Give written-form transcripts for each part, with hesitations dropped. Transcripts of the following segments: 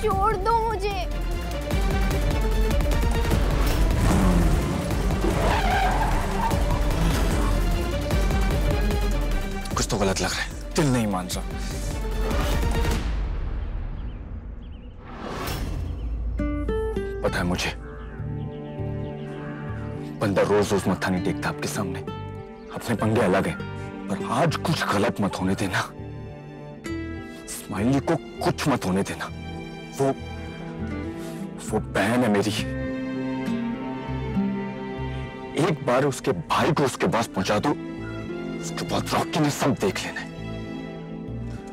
छोड़ दो मुझे। कुछ तो गलत लग रहा है, दिल नहीं मान रहा। पता है मुझे, बंदा रोज रोज मत्था नहीं टेकता आपके सामने, अपने पंगे अलग है, पर आज कुछ गलत मत होने देना। स्माइली को कुछ मत होने देना। वो बहन है मेरी। एक बार उसके भाई को उसके पास पहुंचा दो, उसके बाद रॉकी ने सब देख लेना है।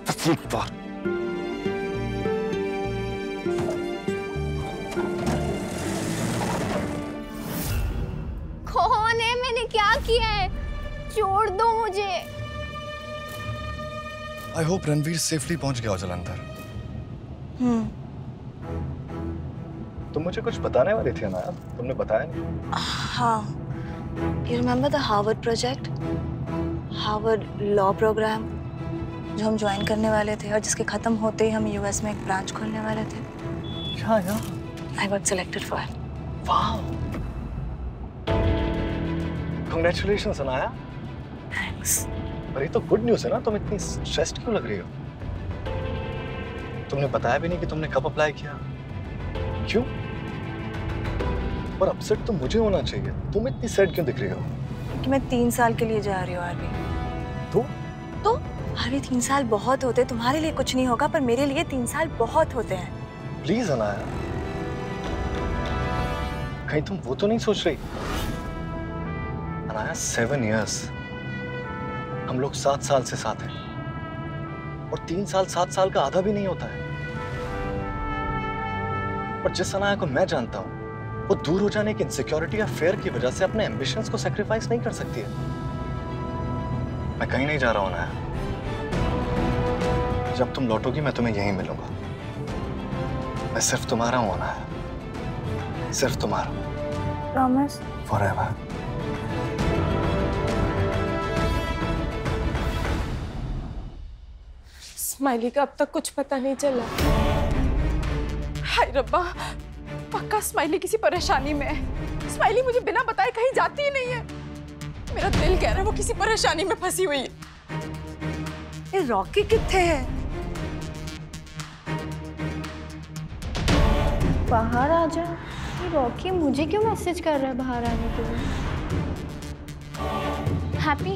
बस एक बार। कौन है? मैंने क्या किया है? छोड़ दो मुझे। आई होप रणवीर सेफली पहुंच गया हो जलंधर। तुम मुझे कुछ बताने वाली थी अनाया, तुमने बताया नहीं। हाँ, you remember the Harvard project? Harvard law program जो हम ज्वाइन करने वाले थे और जिसके खत्म होते ही हम यूएस में एक ब्रांच खोलने वाले थे। या I got selected for it. Wow, congratulations Anaya. Thanks. पर ये तो गुड न्यूज़ है ना, तुम इतनी स्ट्रेस्ड क्यों लग रही हो? तुमने बताया भी नहीं कि तुमने कब अप्लाई किया। क्यों? और अपसेट तो मुझे होना चाहिए, तुम इतनी सैड क्यों दिख रही हो? कि मैं 3 साल के लिए जा रही हूँ आरवी। तो आरवी 3 साल बहुत होते, तुम्हारे लिए कुछ नहीं होगा पर मेरे लिए 3 साल बहुत होते हैं। प्लीज अनाया, कहीं तुम वो तो नहीं सोच रही? अनाया 7 years, हम लोग 7 साल से साथ हैं और 3 साल 7 साल का आधा भी नहीं होता है। पर जिस अनाया को मैं जानता हूं, वो दूर हो जाने की इनसिक्योरिटी या फेयर की वजह से अपने एम्बिशंस को सैक्रिफाइस नहीं कर सकती है। मैं कहीं नहीं जा रहा हूं अनाया। जब तुम लौटोगी मैं तुम्हें यहीं मिलूंगा। मैं सिर्फ तुम्हारा हूं अनाया, सिर्फ तुम्हारा। प्रॉमिस? फॉरएवर। स्माइली का अब तक कुछ पता नहीं चला। हाय रब्बा, पक्का स्माइली किसी परेशानी में है। स्माइली मुझे बिना बताए कहीं जाती ही नहीं है। मेरा दिल कह रहा है वो किसी परेशानी में फंसी हुई है। ये रॉकी कित्थे है? बाहर आ जा। ये रॉकी मुझे क्यों मैसेज कर रहा है बाहर आने के लिए? हैप्पी,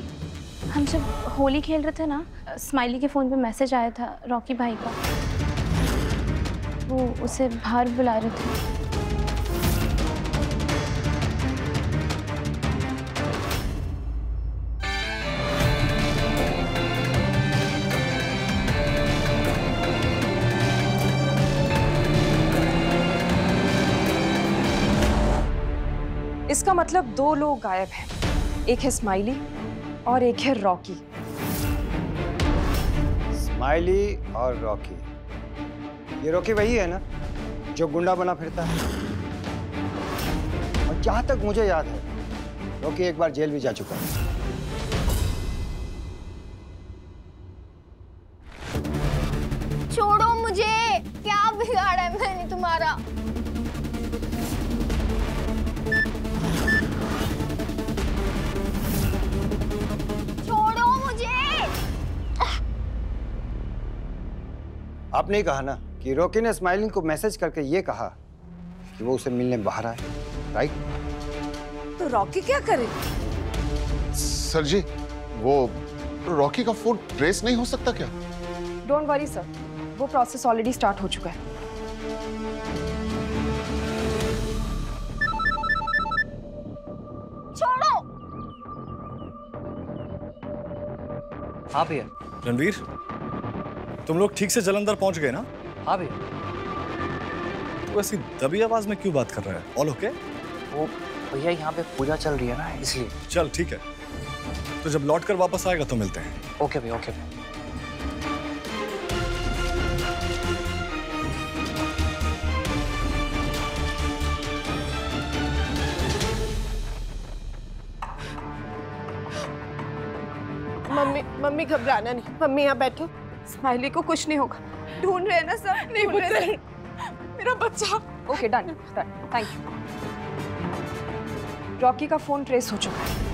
हम जब होली खेल रहे थे ना, स्माइली के फ़ोन पे मैसेज आया था रॉकी भाई का। वो उसे बाहर बुला रहे थे। इसका मतलब 2 लोग गायब हैं। एक है स्माइली और एक है रॉकी। स्माइली और रॉकी। ये रॉकी वही है ना जो गुंडा बना फिरता है? और जहां तक मुझे याद है, रॉकी एक बार जेल भी जा चुका है। छोड़ो मुझे। क्या बिगाड़ा है मैंने तुम्हारा? छोड़ो मुझे। आपने ही कहा ना कि रॉकी ने स्माइलिंग को मैसेज करके ये कहा कि वो उसे मिलने बाहर आए, राइट? तो रॉकी क्या करे? सर जी, वो रॉकी का फोन ट्रेस नहीं हो सकता क्या? डोंट वरी सर, वो प्रोसेस ऑलरेडी स्टार्ट हो चुका है। छोड़ो। हाँ भैया। रणवीर, तुम लोग ठीक से जलंधर पहुंच गए ना? हाँ भैया। तो ऐसी दबी आवाज में क्यों बात कर रहा है? All okay? वो भैया यहाँ पे पूजा चल रही है ना, इसलिए। चल ठीक है, तो जब लौट कर वापस आएगा तो मिलते हैं। ओके भैया, ओके भैया। मम्मी घबराना नहीं। मम्मी यहाँ बैठो। स्माइली को कुछ नहीं होगा। ढूंढ रहे हैं ना सर? नहीं पुत्र, मेरा बच्चा। Okay done done, thank you. Rocky का फोन ट्रेस हो चुका है।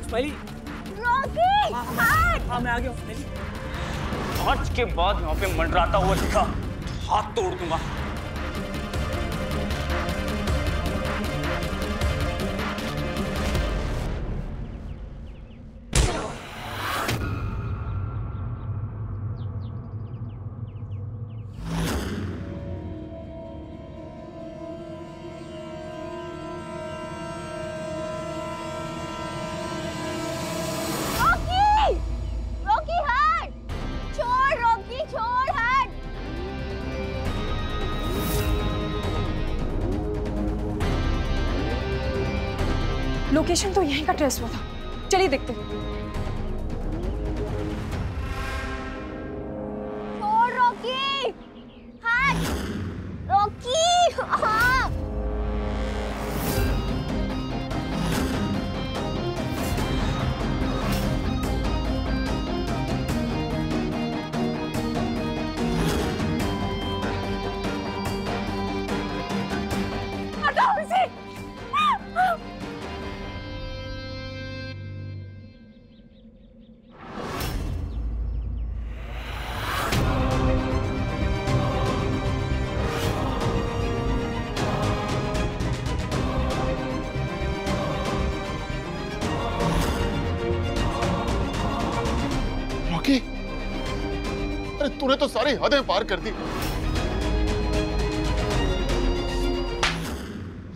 स्माइली हाँ मैं आ गया हूँ स्माइली। आज के बाद यहाँ पे मंडराता हुआ दिखा हाथ तोड़ दूंगा। लोकेशन तो यहीं का ट्रेस हुआ था, चलिए देखते हैं। रॉकी, हाँ, रॉकी, हाँ। हटाओ इसे। रॉकी, अरे तूने तो सारी हदें पार कर दी।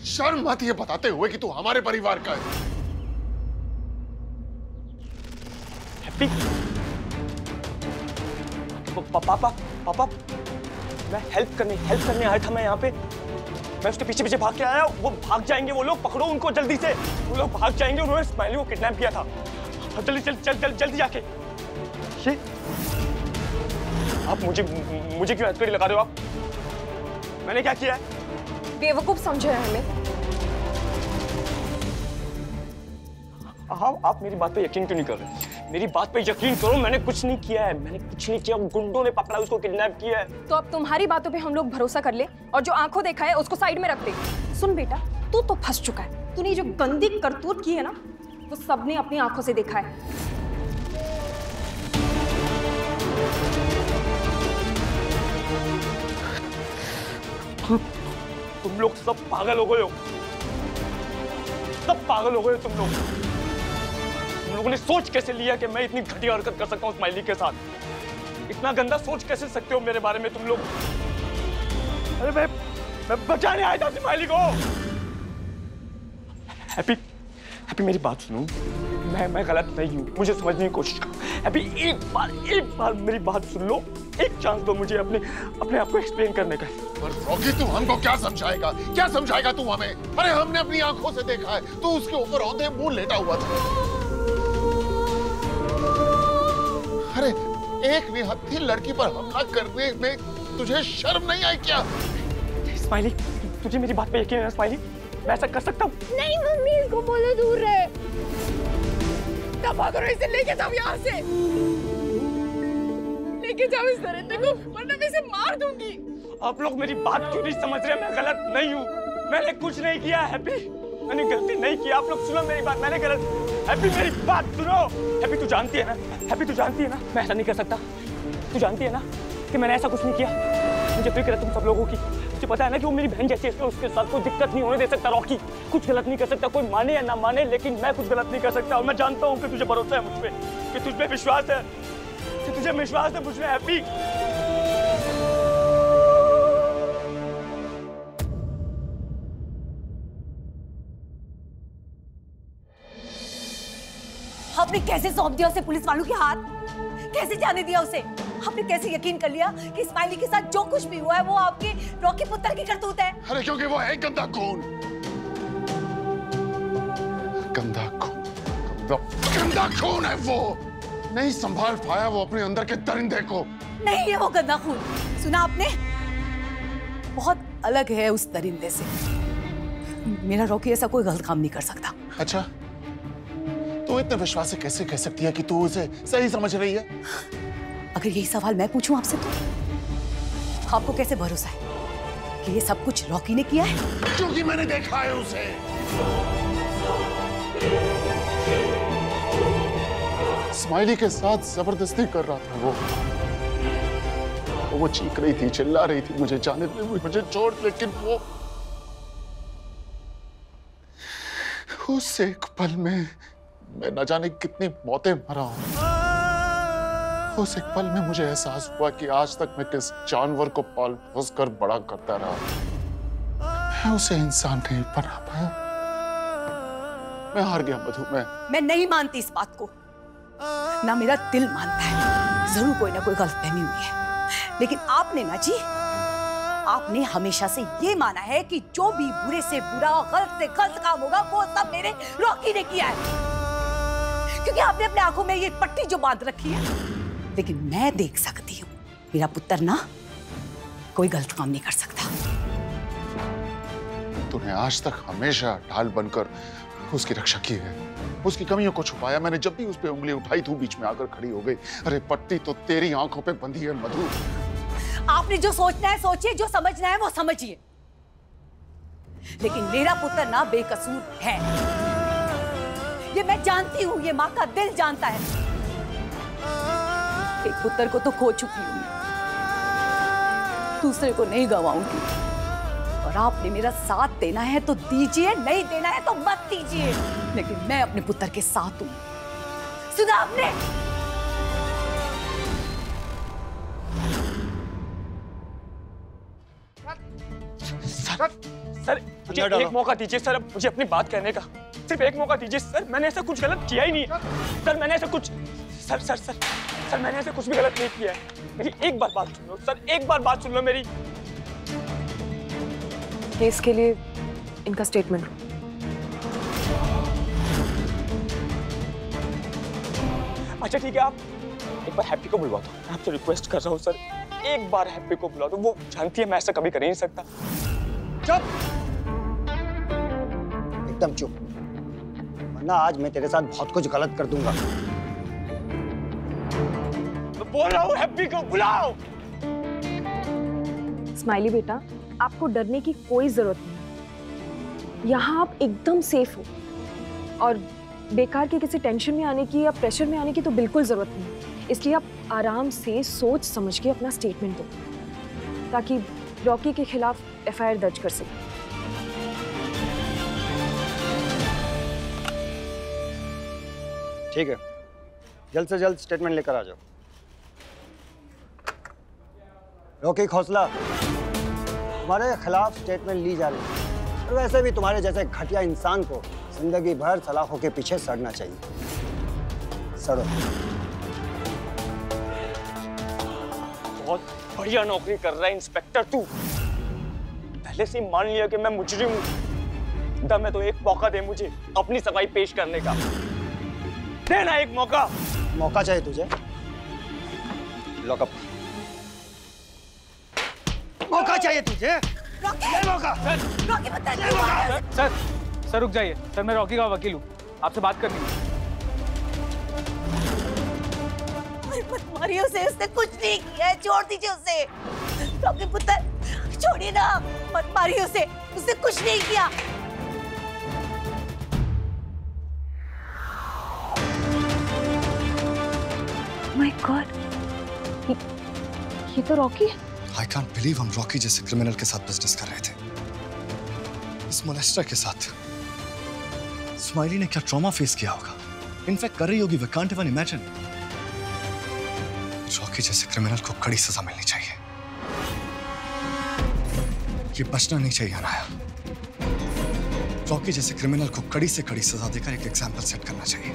शर्म आती है बताते हुए कि तू हमारे परिवार का है। हैप्पी पापा मैं हेल्प करने आया था। मैं यहाँ पे मैं उसके पीछे भाग के आया। वो भाग जाएंगे वो लोग, पकड़ो उनको जल्दी से। वो लोग भाग जाएंगे, उन्होंने स्माइली को किडनैप किया था। जल्दी जाके। ये आप मुझे क्यों हथकड़ी लगा रहे हो? आप मैंने क्या किया है? बेवकूफ समझे हमें। आप मेरी बात पे यकीन क्यों नहीं कर रहे? मेरी बात पे यकीन करो, मैंने कुछ नहीं किया है। मैंने कुछ नहीं किया, गुंडों ने पकड़ा, उसको किडनैप किया है। तो अब तुम्हारी बातों पे हम लोग भरोसा कर ले और जो आंखों देखा है उसको साइड में रख दे। सुन बेटा, तू तो फंस चुका है। तूने जो गंदी करतूत की है ना, वो सबने अपनी आंखों से देखा है। तुम लोग सब पागल हो गए हो, सब पागल हो गए तुम लोग। तुम लोगों ने सोच कैसे लिया कि मैं इतनी घटिया हरकत कर सकता हूँ स्माइली के साथ? इतना गंदा सोच कैसे सकते हो मेरे बारे में तुम लोग? अरे मैं बचाने आया था स्माइली को। हैप्पी मेरी बात सुनो, मैं गलत नहीं हूँ, मुझे समझने की कोशिश करो। हैप्पी एक बार मेरी बात सुन लो, एक चांस दो मुझे अपने आप को एक्सप्लेन करने का। पर रॉकी, तू हमको क्या समझाएगा तू हमें? अरे हमने अपनी आंखों से देखा है, तू उसके ऊपर औंधे मुंह लेटा हुआ था। अरे एक निहत्थी लड़की पर हमला करने में तुझे शर्म नहीं आई क्या? स्माइली, तुझे मेरी बात पे यकीन है ना स्माइली? मैं ऐसा कर सकता हूँ? नहीं मम्मी, इसको बोलो दूर रहे। दबा करो इसे, लेके जाओ यहाँ से। लेके जाओ इस तरह को, वरना मैं इसे मार दूंगी। आप लोग मेरी बात क्यों नहीं समझ रहे? मैं गलत नहीं हूँ, मैंने कुछ नहीं किया। हैप्पी मैंने गलती नहीं की। आप लोग सुनो मेरी बात, मैंने गलत। हैप्पी मेरी बात सुनो। हैप्पी तू जानती है ना, हैप्पी तू जानती है ना मैं ऐसा नहीं कर सकता। तू जानती है ना कि मैंने ऐसा कुछ नहीं किया। मुझे फिक्र है तुम सब लोगों की। मुझे पता है ना कि वो मेरी बहन जैसी है, उसके साथ कोई दिक्कत नहीं होने दे सकता। रॉकी कुछ गलत नहीं कर सकता, कोई माने या ना माने, लेकिन मैं कुछ गलत नहीं कर सकता। और मैं जानता हूँ कि तुझे भरोसा है मुझ पे, कि तुझ पे विश्वास है, कि तुझे विश्वास है मुझ पे। हैप्पी आपने कैसे सौंप दिया उसे पुलिस वालों के हाथ? कैसे जाने दिया उसे? आपने कैसे यकीन कर लिया कि स्माइली के साथ जो कुछ भी हुआ है वो आपके रॉकी पुत्र की करतूत है? अरे क्योंकि वो है गंदा खून, गंदा खून, गंदा खून है वो। नहीं संभाल पाया वो अपने अंदर के दरिंदे को। नहीं है वो गंदा खून। सुना आपने? बहुत अलग है उस दरिंदे से। मेरा रॉकी ऐसा कोई गलत काम नहीं कर सकता। अच्छा, तू इतने विश्वास से कैसे कह सकती है कि तू उसे सही समझ रही है? अगर यही सवाल मैं पूछूं आपसे तो आपको कैसे भरोसा है कि ये सब कुछ रॉकी ने किया है? क्योंकि मैंने देखा है उसे। स्माइली के साथ जबरदस्ती कर रहा था वो चीख रही थी, चिल्ला रही थी, मुझे जाने दे, मुझे छोड़, लेकिन वो उस एक पल में मैं न जाने कितनी मौतें मरा हूं। उस एक पल में मुझे एहसास हुआ कि आज तक मैं किस जानवर को पाल पोस कर बड़ा करता रहा, मैं उसे इंसान नहीं बना पाया। मैं हार गया मधु। मैं नहीं मानती इस बात को, ना मेरा दिल मानता है। जरूर कोई ना कोई गलतफहमी हुई है, लेकिन आपने ना जी, आपने हमेशा से ये माना है कि जो भी बुरे से बुरा, गलत से गलत काम होगा वो सब मेरे रॉकी ने किया है, क्योंकि आपने अपने आंखों में ये पट्टी जो बांध रखी है। लेकिन मैं देख सकती हूँ मेरा पुत्र ना कोई गलत काम नहीं कर सकता। तूने आज तक हमेशा ढाल बनकर उसकी रक्षा की है, उसकी कमियों को छुपाया। मैंने जब भी उस पे उंगली उठाई तू बीच में आकर खड़ी हो गई। अरे पट्टी तो तेरी आंखों पे बंधी है मधु। आपने जो सोचना है सोचिए, जो समझना है वो समझिए, लेकिन मेरा पुत्र ना बेकसूर है। ये मैं जानती हूँ, ये माँ का दिल जानता है। एक पुत्र को तो खो चुकी हूँ, दूसरे को नहीं गवाऊंगी। और आपने मेरा साथ देना है तो दीजिए, नहीं देना है तो मत दीजिए, लेकिन मैं अपने पुत्र के साथ हूँ। सुना आपने? सर मुझे एक मौका दीजिए सर, अब मुझे अपनी बात कहने का सिर्फ एक मौका दीजिए सर। मैंने ऐसा कुछ गलत किया ही नहीं सर। मैंने ऐसा कुछ सर मैंने ऐसा कुछ भी गलत नहीं किया है। मेरी एक बार बात सुन लो सर, एक बार बात सुन लो मेरी। केस के लिए इनका स्टेटमेंट। अच्छा ठीक है, आप एक बार हैप्पी को बुलवा दो। मैं आपसे रिक्वेस्ट कर रहा हूँ सर, एक बार हैप्पी को बुला दो। वो जानती है मैं ऐसा कभी कर ही नहीं सकता। चुप, एकदम चुप, वरना आज मैं तेरे साथ बहुत कुछ गलत कर दूंगा। मैं बोल रहा हूँ हैप्पी को बुलाओ। स्माइली बेटा, आपको डरने की कोई जरूरत नहीं। यहाँ आप एकदम सेफ हो और बेकार के किसी टेंशन में आने की या प्रेशर में आने की तो बिल्कुल जरूरत नहीं। इसलिए आप आराम से सोच समझ के अपना स्टेटमेंट दो ताकि रॉकी के खिलाफ एफआईआर दर्ज कर सके। ठीक है, जल्द से जल्द स्टेटमेंट लेकर आ जाओ। रॉकी खौसला, तुम्हारे खिलाफ स्टेटमेंट ली जा रही है। और वैसे भी तुम्हारे जैसे घटिया इंसान को जिंदगी भर सलाखों के पीछे सड़ना चाहिए। सड़ो। बहुत बढ़िया नौकरी कर रहा है इंस्पेक्टर तू। पहले से ही मान लिया कि मैं मुजरिम हूं। दम है तो एक मौका दे मुझे अपनी सफाई पेश करने का। देना एक मौका। मौका चाहिए तुझे? लॉकअप। मौका चाहिए तुझे? मौका। रॉकी बता दे। सर रुक जाइए सर, मैं रॉकी का वकील हूँ, आपसे बात करनी है। मत मारिए उसे, उसने कुछ नहीं किया है, छोड़ दीजिए उसे। रॉकी पुत्र छोड़िए ना, मत मारिए उसे, उसने कुछ नहीं किया। गॉड, ये तो रॉकी है। I can't believe हम रॉकी जैसे क्रिमिनल के साथ बिजनेस कर रहे थे, इस मोलेस्टर के साथ। स्माइली ने क्या ट्रॉमा फेस किया होगा, इनफैक्ट कर रही होगी, we can't even imagine। Rocky जैसे क्रिमिनल को कड़ी सजा मिलनी चाहिए, ये बचना नहीं चाहिए अनाया। रॉकी जैसे क्रिमिनल को कड़ी से कड़ी सजा देकर एक एग्जाम्पल सेट करना चाहिए,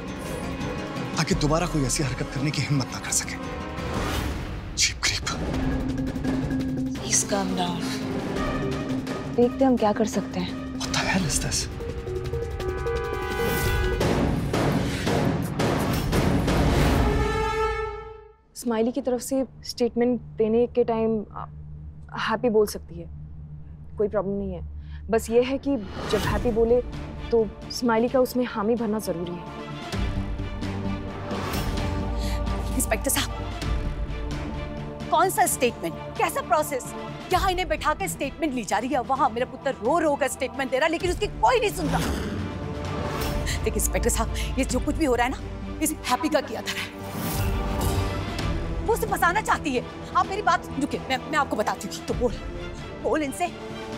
ताकि दोबारा कोई ऐसी हरकत करने की हिम्मत ना कर सके। Cheap creep. Please calm down. देखते हम क्या कर सकते हैं। What the hell is this? Smiley की तरफ से स्टेटमेंट देने के टाइम हैप्पी बोल सकती है, कोई प्रॉब्लम नहीं है। बस ये है कि जब हैप्पी बोले तो स्माइली का उसमें हामी भरना जरूरी है। इंस्पेक्टर साहब, कौन सा स्टेटमेंट, कैसा प्रोसेस? यहाँ इन्हें बैठा के स्टेटमेंट ली जा रही है, वहां मेरा पुत्र रो रो कर स्टेटमेंट दे रहा है, लेकिन उसकी कोई नहीं सुन रहा। देखिए इंस्पेक्टर साहब, ये जो कुछ भी हो रहा है ना, इस हैप्पी का किया था। वो उसे फंसाना चाहती है। आप मेरी बात रुके, मैं आपको बताती हूँ। तो बोल इनसे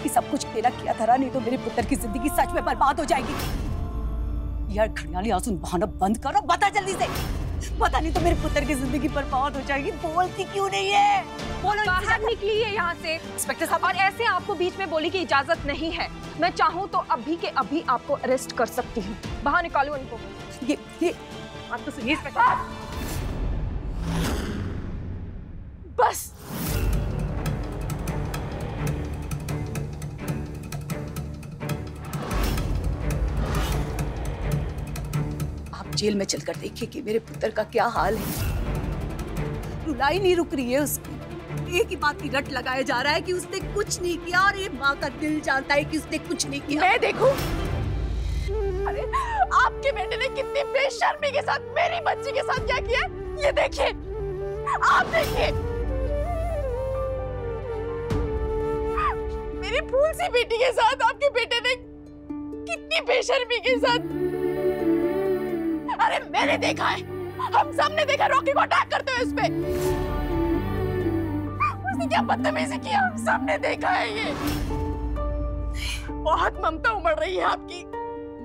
कि सब कुछ तेरा किया था, नहीं तो मेरे पुत्र की जिंदगी सच में बर्बाद हो जाएगी। यार घड़ियाली आंसू बहाना बंद करो, बता जल्दी से। पता नहीं तो मेरे पुत्र की जिंदगी बर्बाद हो जाएगी। बोलती क्यों नहीं है? बोलो। बाहर निकली है यहाँ से इंस्पेक्टर साहब। और ऐसे आपको बीच में बोलने की इजाजत नहीं है। मैं चाहूँ तो अभी के अभी आपको अरेस्ट कर सकती हूँ। बाहर निकालो इनको। ये आप तो सुनिए इंस्पेक्टर, बस आप जेल में चलकर देखिए कि मेरे पुत्र का क्या हाल है। रुलाई नहीं रुक रही है उसकी। एक ही बात की रट लगाया जा रहा है कि उसने कुछ नहीं किया, और ये माँ का दिल जानता है कि उसने कुछ नहीं किया। मैं देखूं? अरे आपके बेटे ने कितनी बेशर्मी के साथ मेरी बच्ची के साथ क्या किया, ये देखिए, आप देखिए। मेरी फूल सी बेटी के साथ आपके बेटे ने कितनी बेशर्मी के साथ। अरे मैंने देखा है, हम सबने देखा रॉकी को अटैक करते हुए उस पे। उसने क्या बदतमीजी किया, हम सबने देखा है। ये बहुत ममता उमड़ रही है आपकी।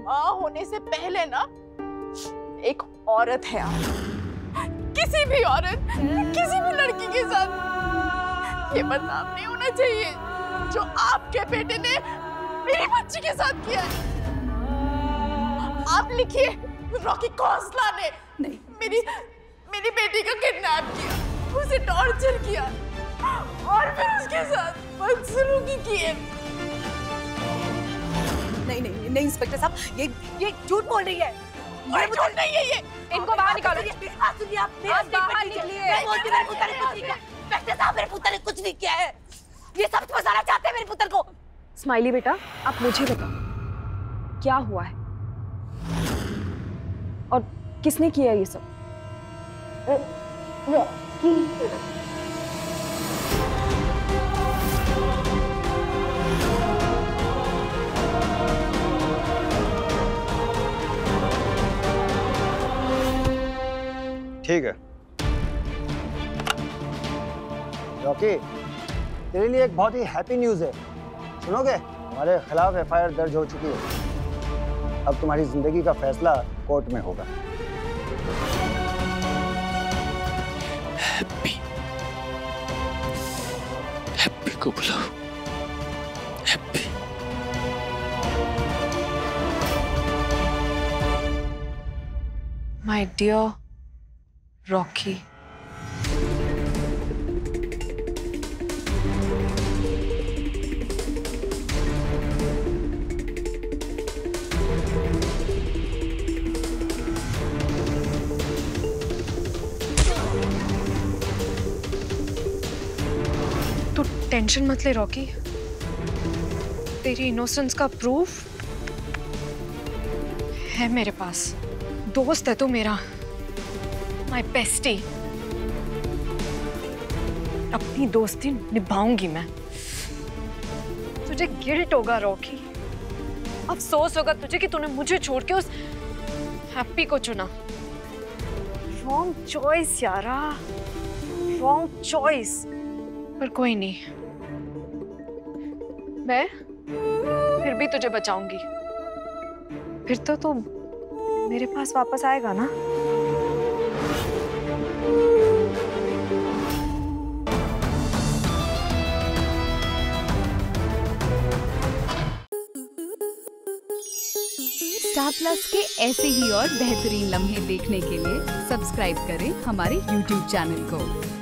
माँ होने से पहले ना एक औरत है आप। किसी भी औरत, किसी भी लड़की के साथ ये बदनाम नहीं होना चाहिए जो आपके बेटे ने मेरी बच्ची के साथ किया है। आप लिखिए, रॉकी खौसला ने नहीं मेरी बेटी का किडनैप किया, उसे टॉर्चर किया और फिर उसके साथ बदसलूकी की। नहीं इंस्पेक्टर साहब, ये झूठ बोल रही है। और झूठ नहीं है ये। इनको बाहर निकालो। सुनिए आप बाहर निकलिए। मैं बोलती हूं मेरे पुत्र ने कुछ नहीं किया। इंस्पेक्टर साहब, मेरे पुत्र ने कुछ नहीं किया है। ये सब फंसाना चाहते हैं मेरे पुत्र को। स्माइली बेटा, आप मुझे बताओ क्या हुआ है और किसने किया ये सब? ठीक है रॉकी, तेरे लिए एक बहुत ही हैप्पी न्यूज़ है। सुनोगे? हमारे खिलाफ एफआईआर दर्ज हो चुकी है। अब तुम्हारी जिंदगी का फैसला कोर्ट में होगा। हैप्पी को बुलाओ। हैप्पी। माय डियर रॉकी, तू टेंशन मत ले रॉकी, तेरी इनोसेंस का प्रूफ है मेरे पास। दोस्त है तू मेरा, माय बेस्टी। अपनी दोस्ती निभाऊंगी मैं। तुझे गिल्ट होगा रॉकी, अफसोस होगा तुझे कि तूने मुझे छोड़ के उस हैप्पी को चुना। रॉन्ग चॉइस यारा। Wrong choice. पर कोई नहीं, मैं फिर भी तुझे बचाऊंगी। फिर तो तू मेरे पास वापस आएगा ना? स्टार प्लस के ऐसे ही और बेहतरीन लम्हे देखने के लिए सब्सक्राइब करें हमारे YouTube चैनल को।